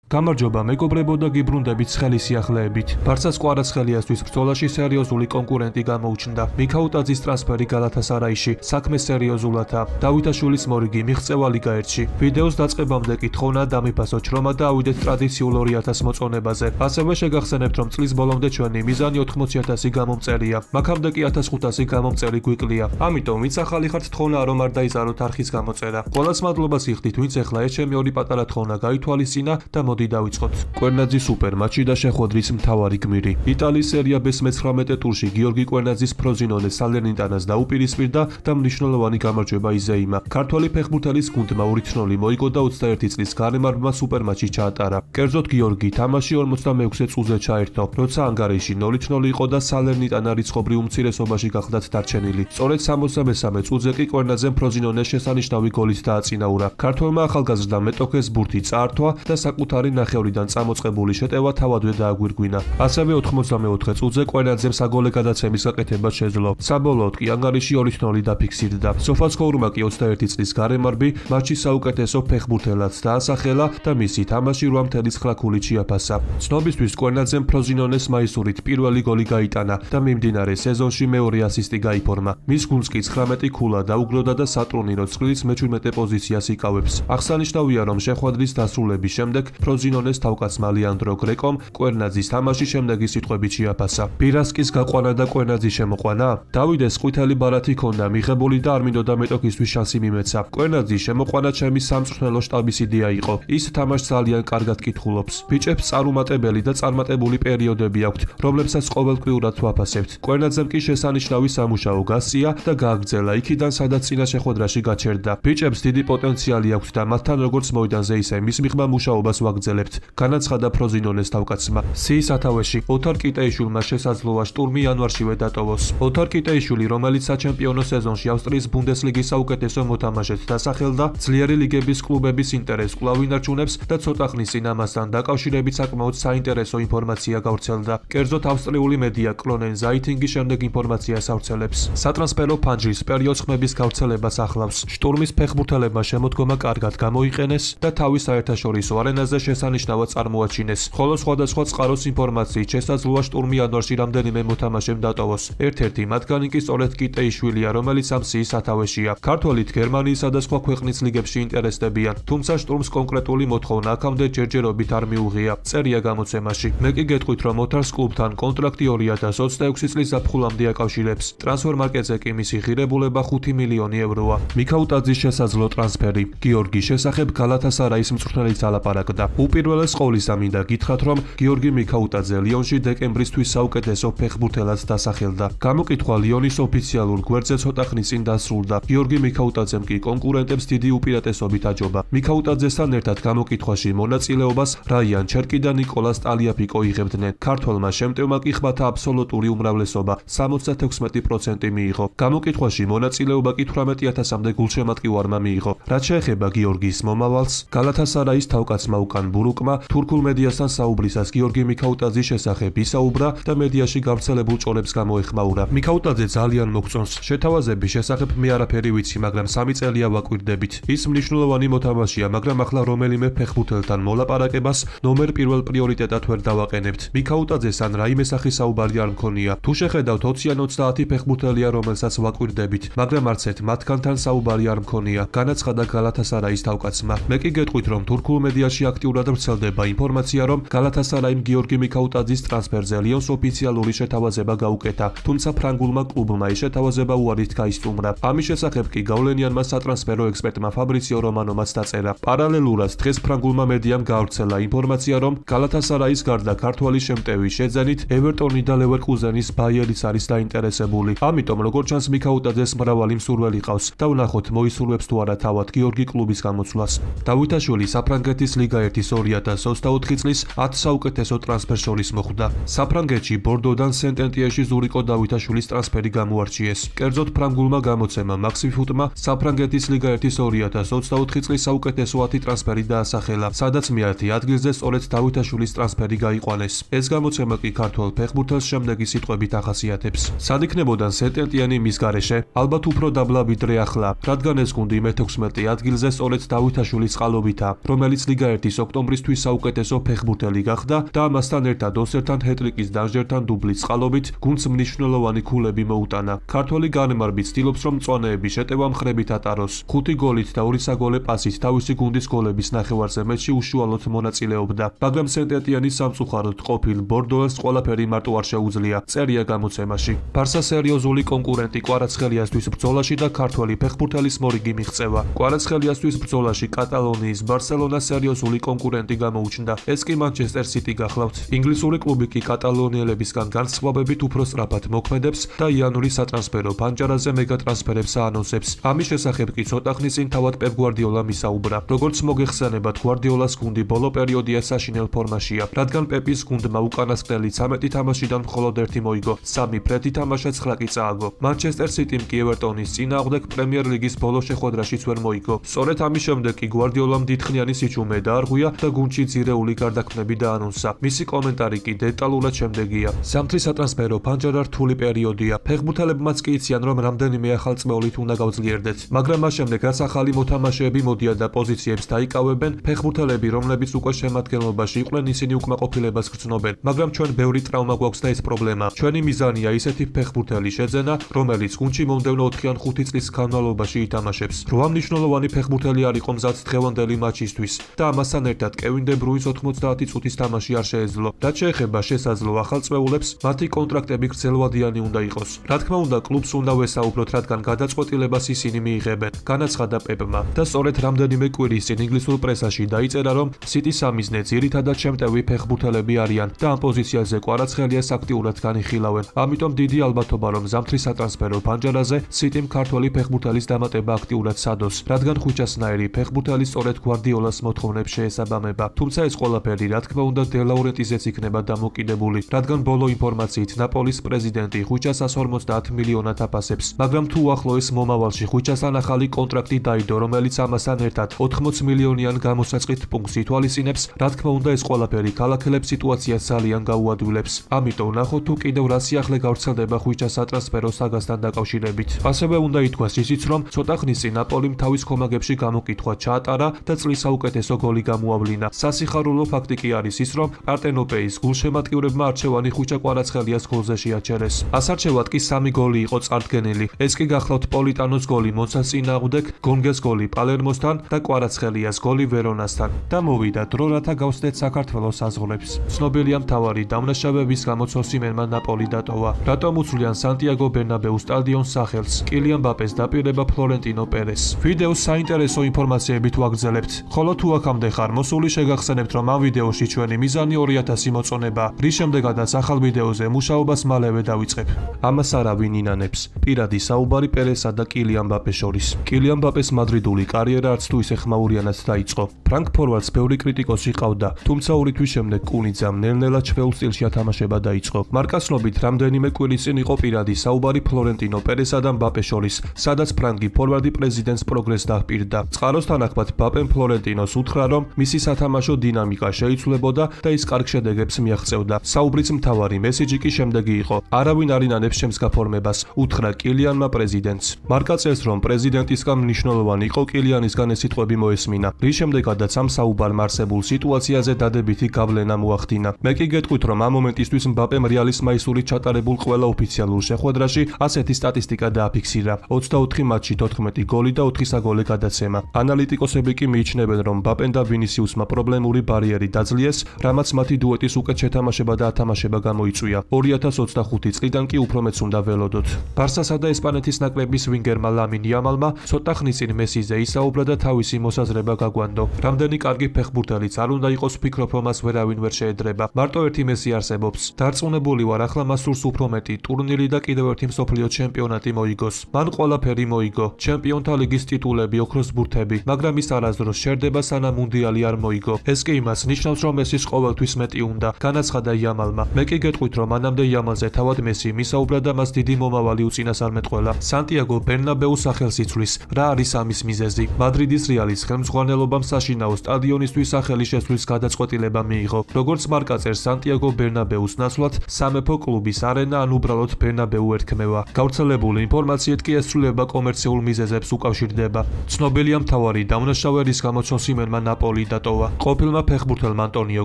გამარჯობა მეგობრებო და გიბრუნდებით ცხელი სიახლეებით. ბარსას კვარაცხელიასთვის ბრძოლაში სერიოზული კონკურენტი გამოუჩნდა. მიქაუტაძის ტრანსფერი გალათასარაიში საქმე სერიოზულადაა. დავითაშვილის მორიგი მიღწევა ლიგა 1-ში. ვიდეოს დაწყებამდე კი თხოვნა დამიფასოთ შრომა და ავიდეთ ტრადიციულ 2000 მოწონებაზე. ასევე შეგახსენებთ, რომ წლის ბოლომდე ჩვენი მიზანი 80,000 გამომწერია. მაქამდე კი 1500 გამომწერი გვიკლია. ამიტომ ვინც ახალი ხართ თხოვნა რომ არ დაიზაროთ არხის გამოწერა. ყველას მადლობას იხდით, ვინც ახლა ეს ჩემი ორი პატარა თხოვნა გაითვალისწინა და მოდი დავიწყოთ. კვერნაძის სუპერ მატჩი და შეხვედრის მთავარი გმირი. იტალიის სერია B-ს მე-19 ტურში გიორგი კვერნაძის ფროზინონე სალერნიტანას დაუპირისპირდა და მნიშვნელოვანი გამარჯვება იზეიმა. ქართველი ფეხბურთელის გუნდმა 2-0 მოიგო და 21 წლის გარემარბმა სუპერ მატჩი ჩაატარა. კერძოდ გიორგი თამაში 46 წუთზე ჩაერთო, როცა ანგარიში 0-0 იყო და სალერნიტანა რიცხობრივ უმცირესობაში გახდათ დარჩენილი. სწორედ 63 წუთზე კი კვერნაძემ ფროზინონეს შესანიშნავი გოლით დააწინაურა. ქართველმა ახალგაზრდამ მეტოქეს ბურთი წაართვა და საკუთარი ნახევრიდან წამოწყებული შეტევა თავადვე დააგვირგვინა. ასევე 84 წუთზე კვერნაძემ საგოლე გადაცემის გაკეთება შეძლო. საბოლოოდ კი ანგარიში 2-0 დაფიქსირდა. სოფასკოურმა კი 21 წლის გარემარბი მატჩის საუკეთესო ფეხბურთელად დაასახელა და მისი თამაში 8.9 ქულით შეაფასა. ცნობისთვის კვერნაძემ ფროზინონეს მაისურით პირველი გოლი გაიტანა და მიმდინარე სეზონში მეორე ასისტი გაიფორმა. მის გუნდს კი 19 ქულა დაუგროდა და სატურნირო ცხრილის მე-17 პოზიციას იკავებს. აღსანიშნავია, რომ შეხვედრის დასრულების შემდეგ ფროზინონეს თავკაცმა ლიანდრო გრეკომ კვერნაძის თამაში შემდეგი სიტყვებით შეაფასა. ბირასკის გაყვანა და კვერნაძის შემოყვანა? დავიდეს ყვითელი ბარათი ქონდა მიღებული და არ მინდოდა მეტოქისთვის შანსი მიმეცა. კვერნაძის შემოყვანა ჩემი სამწვრთნელო შტაბის იდეა იყო. ის თამაშს ძალიან კარგად კითხულობს. ბიჭებს წარუმატებელი და წარმატებული პერიოდები აქვთ, რომლებსაც ყოველკვირად ვაფასებთ. კვერნაძემ კი შესანიშნავი სამუშაო გასწია და გააგრძელა იქიდან, სადაც წინა შეხვედრაში გაჩერდა. ბიჭებს დიდი პოტენციალი აქვთ და მათთან როგორც მოედანზე ისე მის მიღმა მუშაობას ვაგრძელებთ. განაცხადა ფროზინონეს თავკაცმა. სიის სათავეში ოთარ კიტეიშვილმა შესაძლოა შტურმი იანვარშივე დატოვოს. ოთარ კიტეიშვილი, რომელიც საჩემპიონო სეზონში ავსტრიის ბუნდესლიგის საუკეთესო მოთამაშედ დასახელდა, ძლიერი ლიგების კლუბების ინტერესს კვლავ ინარჩუნებს და ცოტა ხნის წინ ამასთან დაკავშირებით საკმაოდ საინტერესო ინფორმაცია გავრცელდა. კერძოდ ავსტრიული მედია კლონენ ზაითინგი შემდეგ ინფორმაციას ავრცელებს. სატრანსფერო ფანჯრის პერიოდს ხმების გავრცელებას ახლავს. შტურმის ფეხბურთელებმა შემოდგომა კარგად გამოიყენეს და თავის საერთაშორისო არენაზე შესანიშნავად წარმოაჩინეს. ხოლო სხვადასხვა წყაროს ინფორმაციით შესაძლოა შტურმი იანვარში რამდენიმე მოთამაშემ დატოვოს. ერთ-ერთი მათგანი კი სწორედ კიტეიშვილია, რომელიც ამ სიის სათავეშია. ქართველით გერმანიისა და სხვა ქვეყნის ლიგებში ინტერესდებიან, თუმცა შტურმს კონკრეტული მოთხოვნა აქამდე ჯერჯერობით არ მიუღია. წერია გამოცემაში. მე კი გეტყვით, რომ ოთარს კლუბთან კონტრაქტი 2026 წლის ზაფხულამდე აკავშირებს. ტრანსფერმარკეტზე კი მისი ღირებულება 5 მილიონი ევროა. მიქაუტაძის შესაძლო ტრანსფერი. გიორგის შესახებ გალათასარაის მწვრთნელიც ალაპარაკდა. უპირველეს ყოვლისა მინდა გითხრათ, რომ გიორგი მიქაუტაძე ლიონში დეკემბრისთვის საუკეთესო ფეხბურთელად დასახელდა. გამოკითხვა ლიონის ოფიციალურ გვერდზე ცოტა ხნის წინ დასრულდა. გიორგი მიქაუტაძემ კი კონკურენტებს დიდი უპირატესობით აჯობა. მიქაუტაძესთან ერთად გამოკითხვაში მონაწილეობას რაიან ჩერკი და ნიკოლას ტალიაფიკო იღებდნენ. ქართველმა შემტევმა კი ხმათა აბსოლუტური უმრავლესობა 76% მიიღო. გამოკითხვაში მონაწილეობა კი 18,000-მდე გულშემატკივარმა მიიღო. რაც შეეხება გიორგის მომავალს, გალათასარაის თავკაცმა უკან ბურუკმა თურქულ მედიასთან საუბრისას გიორგი მიქაუტაძის შესახებ ისაუბრა და მედიაში გავრცელებულ ჭორებს გამოეხმაურა. მიქაუტაძე ძალიან მოგწონს. შეთავაზების შესახებ მე არაფერი ვიცი, მაგრამ 3 წელია ვაკვირდებით. ის მნიშვნელოვანი მოთამაშეა, მაგრამ ახლა რომელიმე ფეხბურთელთან მოლაპარაკებას ნომერ პირველ პრიორიტეტად ვერ დავაყენებთ. მიქაუტაძესთან რაიმე სახის საუბარი არ მქონია. თუ შეხედავთ 20-30 ფეხბურთელია, რომელსაც ვაკვირდებით, მაგრამ არც ერთ მათგანთან საუბარი არ მქონია, განაცხადა გალათასარაის თავკაცმა. მე კი გეტყვით, რომ თურქულ მედიაში აქტიურად ვრცელდება ინფორმაცია, რომ გალათასარაიმ გიორგი მიქაუტაძის ტრანსფერზე ლიონს ოფიციალური შეთავაზება გაუკეთა, თუმცა ფრანგულმა კლუბმა ეს შეთავაზება უარით გაისტუმრა. ამის შესახებ კი გავლენიანმა სატრანსფერო ექსპერტმა ფაბრიციო რომანომაც დაწერა. პარალელურად დღეს ფრანგულმა მედიამ გავრცელა ინფორმაცია, რომ გალათასარაის გარდა ქართველი შემტევის შეძენით ევერტონი და ლევერკუზენის ბაიერიც არის დაინტერესებული. ამიტომ როგორც ჩანს მიქაუტაძეს მრავალი მსურველი ყავს და ვნახოთ მოისურვებს თუ არა თავად გიორგი კლუბის გამოცვლას. დავითაშვილი საფრანგეთის ლიგა 1-ის 2024 წლის 10 საუკეთესო ტრანსფერს შორის მოხვდა. საფრანგეთში ბორდოდან სენტ-ეტიენში ზურიკო დავითაშვილის ტრანსფერი გამოარჩიეს. კერძოდ ფრანგულმა გამოცემა მაქსიფუტმა საფრანგეთის ლიგა 1-ის 2024 წლის საუკეთესო 10 ტრანსფერი დაასახელა, სადაც მე-10 ადგილზე სწორედ დავითაშვილის ტრანსფერი გაიყვანეს. ეს გამოცემა კი ქართველ ფეხბურთელს შემდეგი სიტყვებით ახასიათებს. სად იქნებოდა სენტ-ეტიენი მის გარეშე? ალბათ უფრო დაბლა ვიდრე ახლა, რადგან ეს გუნდი მე-16 ადგილზე სწორედ დავითაშვილის წყალობითა, რომელიც ლიგა 1-ის ოქტომბრისთვის საუკეთესო ფეხბურთელი გახდა და ამასთან ერთად ოსერთან ჰეტრიკის დანჟერთან დუბლის წყალობით გუნდს მნიშვნელოვანი ქულები მოუტანა. ქართველი განმარბი ცდილობს, რომ მწვანეები შეტევა მხრებით ატაროს. 5 გოლით და 2 საგოლე პასით თავისი გუნდის გოლების ნახევარზე მეტში უშუალოდ მონაწილეობდა, მაგრამ სენტეტიანის სამწუხაროდ ყოფილ ბორდოელს ყველაფერი მარტო არ შეუძლია. წერია გამოცემაში. ბარსა სერიოზული კონკურენტი კვარაცხელიასთვის ბრძოლაში და ქართველი ფეხბურთელის მორიგი მიღწევა. კვარაცხელიასთვის ბრძოლაში კატალონიის ბარსელონა სერიოზული კონკურენტი გამოუჩნდა. ეს კი მანჩესტერ სიტი გახლავთ. ინგლისური კლუბი კი კატალონიელებისგან განსხვავებით უფრო სწრაფად მოქმედებს და იანვრის სატრანსფერო ფანჯარაზე მეგატრანსფერებს აანონსებს. ამის შესახებ კი ცოტა ხნის წინ თავად პეპ გვარდიოლამ ისაუბრა. როგორც მოგეხსენებათ, გვარდიოლას გუნდი ბოლო პერიოდია საშინელ ფორმაშია, რადგან პეპის გუნდმა უკანასკნელი 13 თამაშიდან მხოლოდ 1 მოიგო, 3 ფრეთი თამაშა 9 კი წააგო. მანჩესტერ სიტიმ კი ევერტონის წინააღმდეგ პრემიერ ლიგის ბოლო შეხვედრაშიც ვერ მოიგო. სწორედ ამის შემდეგ კი გვარდიოლამ დიდხნიანი სიჩუმე დაარღვია და გუნდში ძირეული გარდაქმნები დაანონსა. მისი კომენტარი კი დეტალურად შემდეგია. ზამთრის სატრანსფერო ფანჯარა რთული პერიოდია. ფეხბურთელებმაც კი იციან, რომ რამდენიმე ახალ წვეულით უნდა გავძლიერდეთ, მაგრამ მას შემდეგ რაც ახალი მოთამაშეები მოდიან და პოზიციებს დაიკავებენ, ფეხბურთელები, რომლებიც უკვე შემადგენლობაში იყვნენ, ისინი უკმაყოფილებას გრძნობენ, მაგრამ ჩვენ ბევრი ტრავმა გვაქვს და ეს პრობლემა. ჩვენი მიზანია ისეთი ფეხბურთელი შეძენა, რომელიც გუნდში მომდევნო 4 ან 5 წლის განმავლობაში ითამაშებს. 8 მნიშვნელოვანი ფეხბურთელი არ იყო მზად დღევანდელი მატჩისთვის და ამასთან ერთად კევინ დე ბრუინს 90 წუთის თამაში არ შეეძლო. რაც შეეხება შესაძლო ახალ წვეულებს, მათი კონტრაქტები გრძელვადიანი უნდა იყოს. რა თქმა უნდა, კლუბს უნდა ვესაუბროთ, რადგან გადაწყვეტილებას ისინი მიიღებენ, განაცხადა პეპმა. და სწორედ რამდენიმე კვირის წინ ინგლისურ პრესაში დაიწერა, რომ სიტის სამიზნე ძირითადად შემტევი ფეხბურთელები არიან და ამ პოზიციაზე კვარაცხელიას აქტიურად განიხილავენ. ამიტომ დიდი ალბათობა, რომ ზამთრის სატრანსფერო ფანჯარაზე სიტიმ ქართველი ფეხბურთელის დამატება აქტიურად სადოს, რადგან ხვიჩასნაირი ფეხბურთელი სწორედ გვარდიოლას მოთხოვნებს შეესაბამება. თუმცა ეს ყველაფერი, რა თქმა უნდა, დე ლაურენტიზეც იქნება დამოკიდებული, რადგან ბოლო ინფორმაციით ნაპოლის პრეზიდენტი ხვიჩასას 50 მილიონად აფასებს, მაგრამ თუ ახლოეს მომავალში ხვიჩასთან ახალი კონტრაქტი დაიდო, რომელიც ამასთან ერთად 80 მილიონიან გამოსაწყით პუნქტს ითვალისწინებს, რა თქმა უნდა, ეს ყველაფერი ქალაქელებს სიტუაციას ძალიან გაუადვილებს. ამიტომ ნახოთ თუ კიდევ რა სიახლე გავრცელდება ხვიჩას სატრანსფერო საგასთან დაკავშირებით. ასევე უნდა ითქვას ისიც, რომ ცოტა ხნის წინ ნაპოლიმ თავის ხომაგებში გამოკითხვა ჩაატარა და წლის საუკეთესო გოლი გამოავლინა. სასიხარულო ფაქტი კი არის ის, რომ პარტენოპეის გულშემატკივრებმა არჩევანი ხვიჩა კვარაცხელიას გოლზე შეაჩერეს. ასარჩევად კი 3 გოლი იყო წარდგენილი. ეს კი გახლავთ პოლიტანოს გოლი მონცას წინააღმდეგ, გონგეს გოლი პალერმოსთან და კვარაცხელიას გოლი ვერონასთან. და მოვიდა დრო, რათა გავხსნეთ საქართველოს საზღვრებს. ცნობილია მთავარი დამნაშავეების გამო ოსიმენმა ნაპოლი დატოვა. რატომ უცვლიან სანტიაგო ბერნაბეუს სტადიონს სახელს? კილიან მბაპეს დაპირება ფლორენტინო პერეს. ვიდეოს საინტერესო ინფორმაციებით ვაგრძელებთ. ხოლო თუ აქამდე ხარ მოსული, შეგახსენებთ, რომ ამ ვიდეოში ჩვენი მიზანი 2000 მოწონება. რის შემდეგაც ახალ ვიდეოზე მუშაობას მალევე დავიწყებ. ამას არავინ ინანებს. პირადი საუბარი პერესა და კილიან მბაპეს შორის. კილიან მბაპეს მადრიდული კარიერა არც თუ ისე ხმაურიანად დაიწყო. ფრანკ ფორვარდს ბევრი კრიტიკოსი ყავდა, თუმცა 2 თვის შემდეგ კუნიძამ ნელ-ნელა ჩვეულ სტილში ათამაშება დაიწყო. მარკაცნობით რამდენიმე კვირის წინ იყო პირადი საუბარი ფლორენტინო პერესა და მბაპეს შორის, სადაც ფრანკი ფორვარდი პრეზიდენტს პროგრესს დაჰპირდა. წყაროს თანახმად მბაპემ ფლორენტინოს უთხრა, რომ მისი სათამაშო დინამიკა შეიცვლებოდა და ის კარგ შედეგებს მიაღწევდა. საუბრის მთავარი მესიჯი კი შემდეგი იყო: არავინ არ ინანებს ჩემს გაფორმებას, უთხრა კილიანმა პრეზიდენტს. მარკა წერს, რომ პრეზიდენტისგან მნიშვნელოვანი იყო კილიანისგან ეს სიტყვები მოესმინა, რის შემდეგაც ამ საუბარმა არსებულ სიტუაციაზე დადებითი გავლენა მოახდინა. მე კი გეტყვით, რომ ამ მომენტისთვის მბაპემ რეალის მაისურით ჩატარებულ ყველა ოფიციალურ შეხვედრაში ასეთი სტატისტიკა დააფიქსირა: 24 მატჩში 14 გოლი და 4 საგოლე გადაცემა. ანალიტიკოსები კი მიიჩნევენ, რომ მბაპემ და ვინისიუსმა პრობლემური ბარიერი დაძლიეს, რამაც მათი დუეტის უკეთ შეთამაშება და ათამაშება გამოიწვია. 2025 წლიდან კი უფრო მეც უნდა ველოდოთ. ბარსასა და ესპანეთის ნაკრების ვინგერმა ლამინ იამალმა ცოტა ხნის წინ მესიზე ისაუბრა და თავისი მოსაზრება გაგვანდო. რამდენი კარგი ფეხბურთელიც არ უნდა იყოს, ვფიქრობ, რომ მას ვერავინ ვერ შეედრება. მარტო ერთი მესი არსებობს. დარწმუნებული ვარ, ახლა მას სურს უფრო მეტი ტურნირი და კიდევ ერთი მსოფლიო ჩემპიონატი მოიგოს. მან ყველაფერი მოიგო: ჩემპიონთა ლიგის ტიტულები, ოქროს ბურთები, მაგრამ ის არასდროს შერდება, სანამ მუნდიალი არ მოიგო. ეს კი იმას ნიშნავს, რომ მესის ყოველთვის მეტი უნდა, განაცხადა იამალმა. მე კი გეტყვით, რომ მანამდე იამალზე თავად მესი მისაუბრა და მას დიდი მომავალი უწინასწარმეტყველა. სანტიაგო ბერნაბეუს სახელს იცვლის. რა არის ამის მიზეზი? მადრიდის რეალის ხელმძღვანელობამ საშინაო სტადიონისთვის სახელი შესვლის გადაწყვეტილება მიიღო. როგორც მარკა წერს, სანტიაგო ბერნაბეუს ნაცვლად სამეფო კლუბის არენა ან უბრალოდ ბერნაბეუ ერქმევა. გავრცელებული ინფორმაციით კი ეს ცვლილება კომერციულ მიზეზებს უკავშირდება. ცნობილია მთავარი დამნაშავე, რის გამოც ოსიმენმა ნაპოლი დატოვა. დატოვა. ყოფილმა ფეხბურთელმა ანტონიო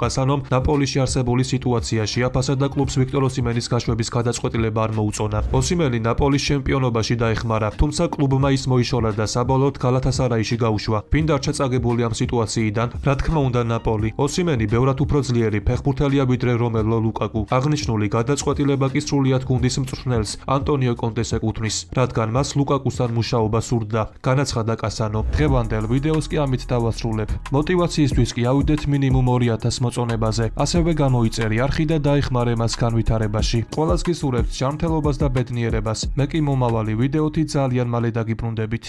კასანომ ნაპოლიში არსებული სიტუაციაში აფასა და კლუბს ვიქტორ ოსიმენის გაშვების გადაწყვეტილება არ მოუწონა. ოსიმენი ნაპოლის ჩემპიონობაში დაეხმარა, თუმცა კლუბმა ის მოიშორა და საბოლოოდ გალათასარაიში გაუშვა. ვინ დარჩა წაგებული ამ სიტუაციიდან? რა თქმა უნდა ნაპოლი. ოსიმენი ბევრად უფრო ძლიერი ფეხბურთელია ვიდრე რომელო ლუკაკუ. აღნიშნული გადაწყვეტილება კი სრულიად გუნდის მწვრთნელს ანტონიო კონტეს ეკუთვნის, რადგან მას ლუკაკუსთან მუშაობა სურდა, განაცხადა კასანო. დღევანდელ ვიდეოს კი ამით დავასრულებ. მოტივაციისთვის კი ავიდეთ მინიმუმ 2000 მოწონებაზე. ასევე გამოიწერი არხი და დაეხმარე მას განვითარებაში. ყველას გისურვებთ ჯანმრთელობას და ბედნიერებას. მე კი მომავალი ვიდეოთი ძალიან მალე დაგიბრუნდებით.